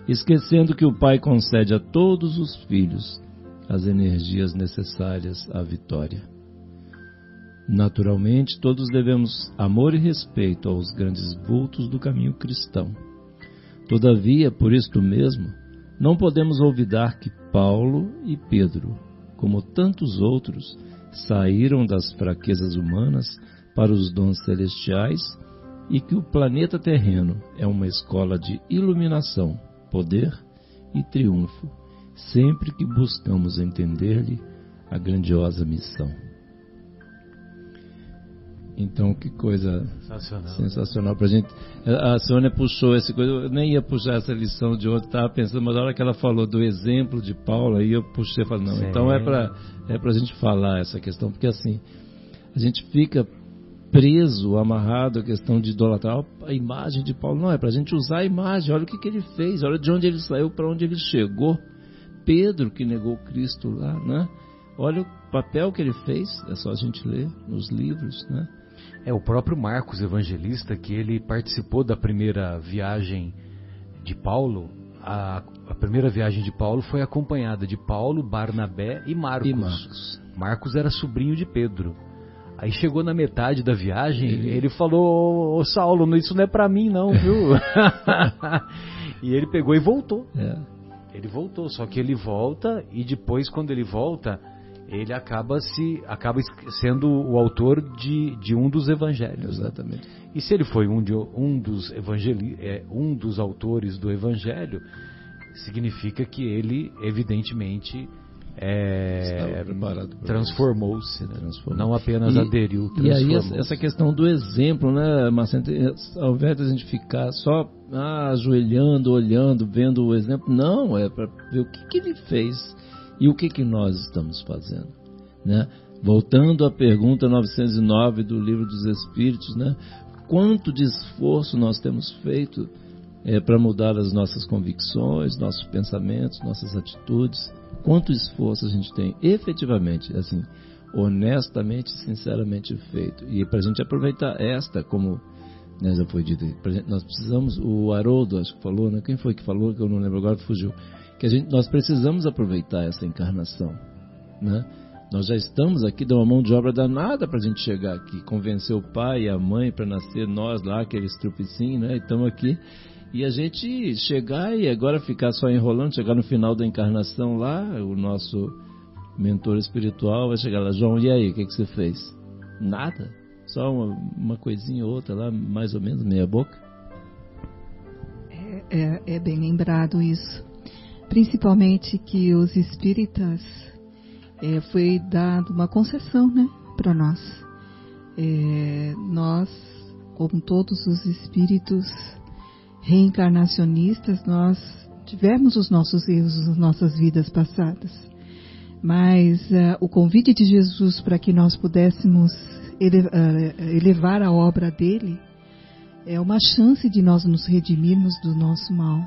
esquecendo que o Pai concede a todos os filhos as energias necessárias à vitória. Naturalmente, todos devemos amor e respeito aos grandes vultos do caminho cristão. Todavia, por isto mesmo, não podemos olvidar que Paulo e Pedro, como tantos outros, saíram das fraquezas humanas para os dons celestiais e que o planeta terreno é uma escola de iluminação, poder e triunfo, sempre que buscamos entender-lhe a grandiosa missão. Então, que coisa sensacional pra gente. A Sônia puxou essa coisa, eu nem ia puxar essa lição de ontem, estava pensando, mas na hora que ela falou do exemplo de Paulo, aí eu puxei e falei, não, sim, então é pra gente falar essa questão, porque assim, a gente fica preso, amarrado à questão de idolatrar a imagem de Paulo. Não, é pra gente usar a imagem, olha o que ele fez, olha de onde ele saiu, para onde ele chegou. Pedro que negou Cristo lá, né? Olha o papel que ele fez, é só a gente ler nos livros, né? É o próprio Marcos Evangelista, que ele participou da primeira viagem de Paulo. A primeira viagem de Paulo foi acompanhada de Paulo, Barnabé e Marcos. Marcos era sobrinho de Pedro. Aí chegou na metade da viagem, ele falou, ô Saulo, isso não é pra mim não, viu? E ele pegou e voltou. Ele voltou, só que ele volta e depois, quando ele volta, ele acaba sendo o autor de um dos evangelhos. Exatamente. E se ele foi um dos autores do evangelho, significa que ele, evidentemente, transformou-se, né? Não apenas aderiu, transformou-se. E aí essa questão do exemplo, né, Marcelo? Ao invés de a gente ficar só ajoelhando, olhando, vendo o exemplo, não, é para ver o que ele fez e o que nós estamos fazendo, né? Voltando à pergunta 909 do Livro dos Espíritos, né? Quanto de esforço nós temos feito para mudar as nossas convicções, nossos pensamentos, nossas atitudes? Quanto esforço a gente tem efetivamente, assim, honestamente, sinceramente feito? E para a gente aproveitar como, né, já foi dito, nós precisamos, o Haroldo acho que falou, né? Quem foi que falou, que eu não lembro agora, fugiu, que nós precisamos aproveitar essa encarnação, né? Nós já estamos aqui, deu uma mão de obra danada para a gente chegar aqui, convencer o pai e a mãe para nascer nós lá, aqueles trupicinhos, né? Estamos aqui. E a gente chegar e agora ficar só enrolando, chegar no final da encarnação lá, o nosso mentor espiritual vai chegar lá, João, e aí, o que você fez? Nada, só uma coisinha ou outra lá, mais ou menos, meia boca. É bem lembrado isso, principalmente que os espíritas foi dado uma concessão, né, para nós. Nós, como todos os espíritos reencarnacionistas, nós tivemos os nossos erros nas nossas vidas passadas, mas o convite de Jesus para que nós pudéssemos elevar a obra dele é uma chance de nós nos redimirmos do nosso mal.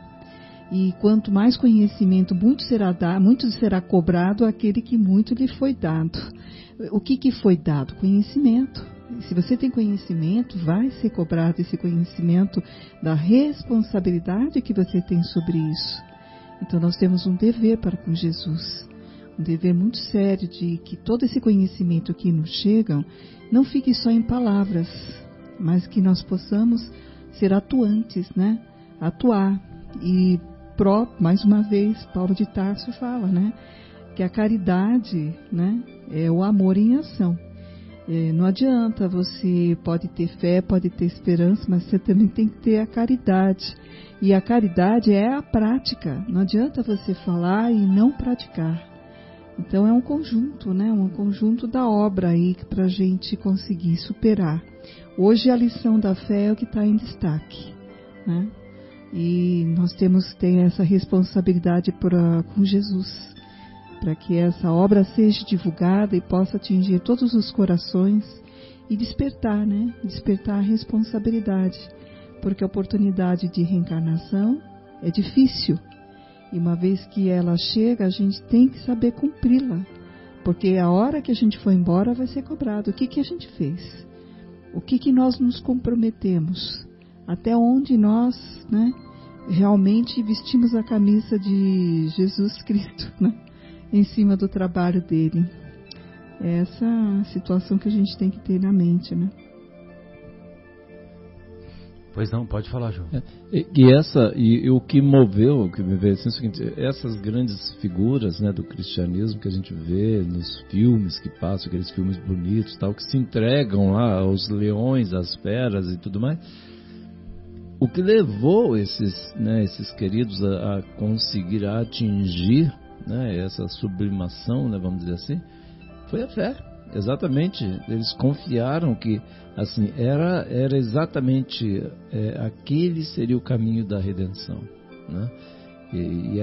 E quanto mais conhecimento, muito será cobrado àquele que muito lhe foi dado. O que foi dado? Conhecimento. Se você tem conhecimento, vai ser cobrado esse conhecimento da responsabilidade que você tem sobre isso. Então nós temos um dever para com Jesus, um dever muito sério de que todo esse conhecimento que nos chega não fique só em palavras, mas que nós possamos ser atuantes, né? Atuar. E mais uma vez, Paulo de Tarso fala, né? Que a caridade, né, é o amor em ação. Não adianta, você pode ter fé, pode ter esperança, mas você também tem que ter a caridade. E a caridade é a prática. Não adianta você falar e não praticar. Então é um conjunto, né? Um conjunto da obra aí para a gente conseguir superar. Hoje a lição da fé é o que está em destaque, né? E nós temos que ter essa responsabilidade com Jesus, para que essa obra seja divulgada e possa atingir todos os corações e despertar, né? Despertar a responsabilidade, porque a oportunidade de reencarnação é difícil. E uma vez que ela chega, a gente tem que saber cumpri-la. Porque a hora que a gente for embora vai ser cobrado. O que a gente fez? O que nós nos comprometemos? Até onde nós, né, realmente vestimos a camisa de Jesus Cristo, né, em cima do trabalho dele. É essa situação que a gente tem que ter na mente, né? Pois não, pode falar, João. E o que moveu, o que me veio assim, é o seguinte: essas grandes figuras, né, do cristianismo que a gente vê nos filmes que passam, aqueles filmes bonitos, tal, que se entregam lá aos leões, às feras e tudo mais, o que levou esses queridos a conseguir atingir, né, essa sublimação, né, vamos dizer assim, foi a fé. Exatamente, eles confiaram que assim era exatamente aquele seria o caminho da redenção, né? E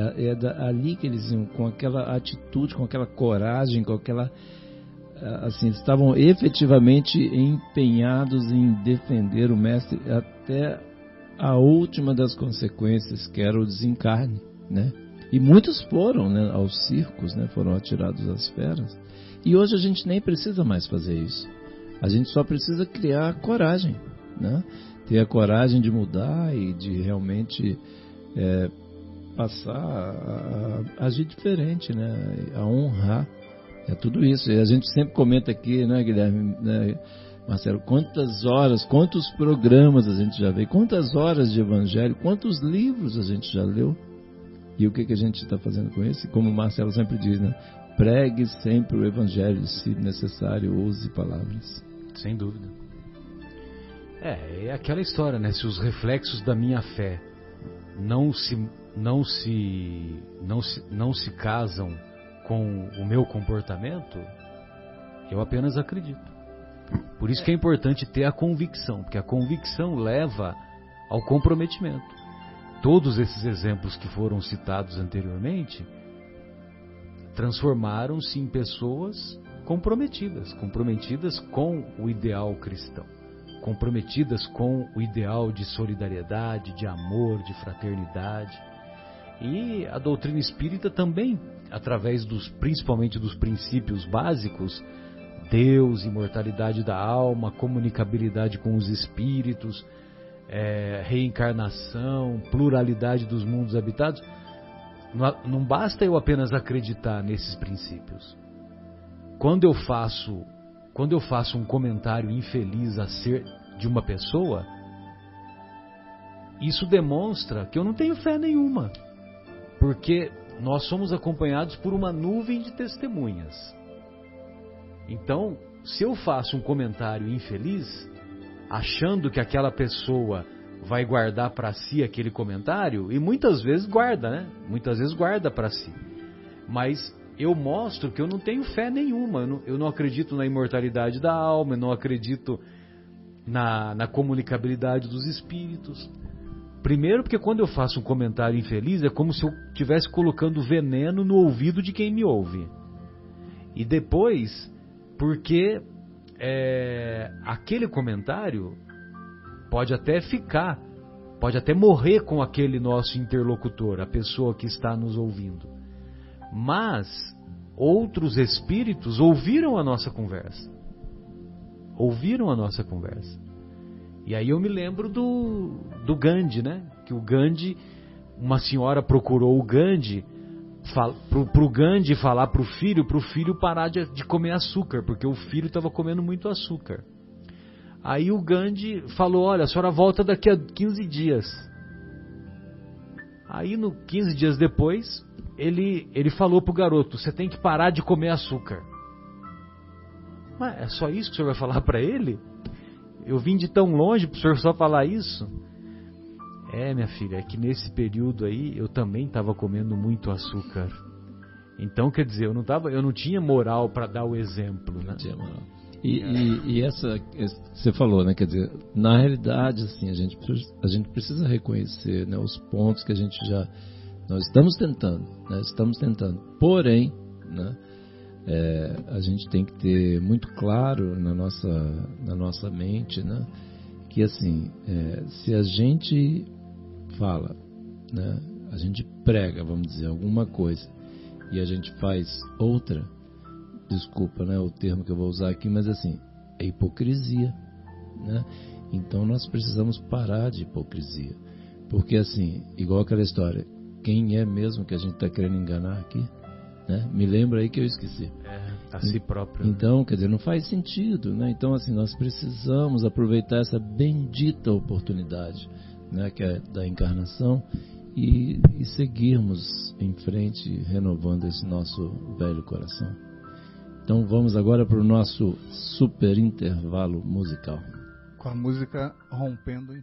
ali que eles iam, com aquela atitude, com aquela coragem, com aquela assim, eles estavam efetivamente empenhados em defender o mestre até a última das consequências, que era o desencarne, né? E muitos foram, né, aos circos, né, foram atirados às feras. E hoje a gente nem precisa mais fazer isso. A gente só precisa criar coragem, né? Ter a coragem de mudar e de realmente passar a agir diferente, né? A honrar. É tudo isso. E a gente sempre comenta aqui, né, Guilherme, né, Marcelo, quantas horas, quantos programas a gente já vê, quantas horas de evangelho, quantos livros a gente já leu. E o que a gente está fazendo com isso? Como o Marcelo sempre diz, né? Pregue sempre o evangelho, se necessário, use palavras. Sem dúvida. É aquela história, né? Se os reflexos da minha fé não se casam com o meu comportamento, eu apenas acredito. Por isso que é importante ter a convicção, porque a convicção leva ao comprometimento. Todos esses exemplos que foram citados anteriormente transformaram-se em pessoas comprometidas com o ideal cristão, comprometidas com o ideal de solidariedade, de amor, de fraternidade. E a doutrina espírita também, através principalmente dos princípios básicos, Deus, imortalidade da alma, comunicabilidade com os espíritos, reencarnação, pluralidade dos mundos habitados. Não basta eu apenas acreditar nesses princípios. Quando eu faço um comentário infeliz acerca de uma pessoa, isso demonstra que eu não tenho fé nenhuma, porque nós somos acompanhados por uma nuvem de testemunhas. Então, se eu faço um comentário infeliz, achando que aquela pessoa vai guardar para si aquele comentário, e muitas vezes guarda, né? Muitas vezes guarda para si. Mas eu mostro que eu não tenho fé nenhuma, eu não acredito na imortalidade da alma, eu não acredito na comunicabilidade dos espíritos. Primeiro, porque quando eu faço um comentário infeliz, é como se eu estivesse colocando veneno no ouvido de quem me ouve. E depois, porque aquele comentário pode até morrer com aquele nosso interlocutor, a pessoa que está nos ouvindo. Mas outros espíritos ouviram a nossa conversa. E aí eu me lembro do Gandhi, né? Que o Gandhi, uma senhora procurou o Gandhi pro Gandhi falar pro filho parar de comer açúcar, porque o filho estava comendo muito açúcar. Aí o Gandhi falou: olha, a senhora volta daqui a 15 dias. Aí 15 dias depois, ele falou pro garoto: você tem que parar de comer açúcar. Mas é só isso que o senhor vai falar para ele? Eu vim de tão longe pro senhor só falar isso? Minha filha, é que nesse período aí eu também estava comendo muito açúcar. Então, quer dizer, eu não tinha moral para dar o exemplo, né? Não tinha moral. E essa você falou, né? Quer dizer, na realidade, assim, a gente precisa reconhecer, né, os pontos que nós estamos tentando. Porém, né, a gente tem que ter muito claro na nossa mente, né, que assim, se a gente fala, né, a gente prega, vamos dizer, alguma coisa e a gente faz outra, desculpa, né, o termo que eu vou usar aqui, mas assim, é hipocrisia, né? Então nós precisamos parar de hipocrisia, porque assim, igual aquela história, quem é mesmo que a gente está querendo enganar aqui, né? Me lembra aí que eu esqueci. A si próprio. Então, quer dizer, não faz sentido, né? Então, assim, nós precisamos aproveitar essa bendita oportunidade, né, que é da encarnação e seguirmos em frente, renovando esse nosso velho coração. Então, vamos agora para o nosso super intervalo musical. Com a música Rompendo em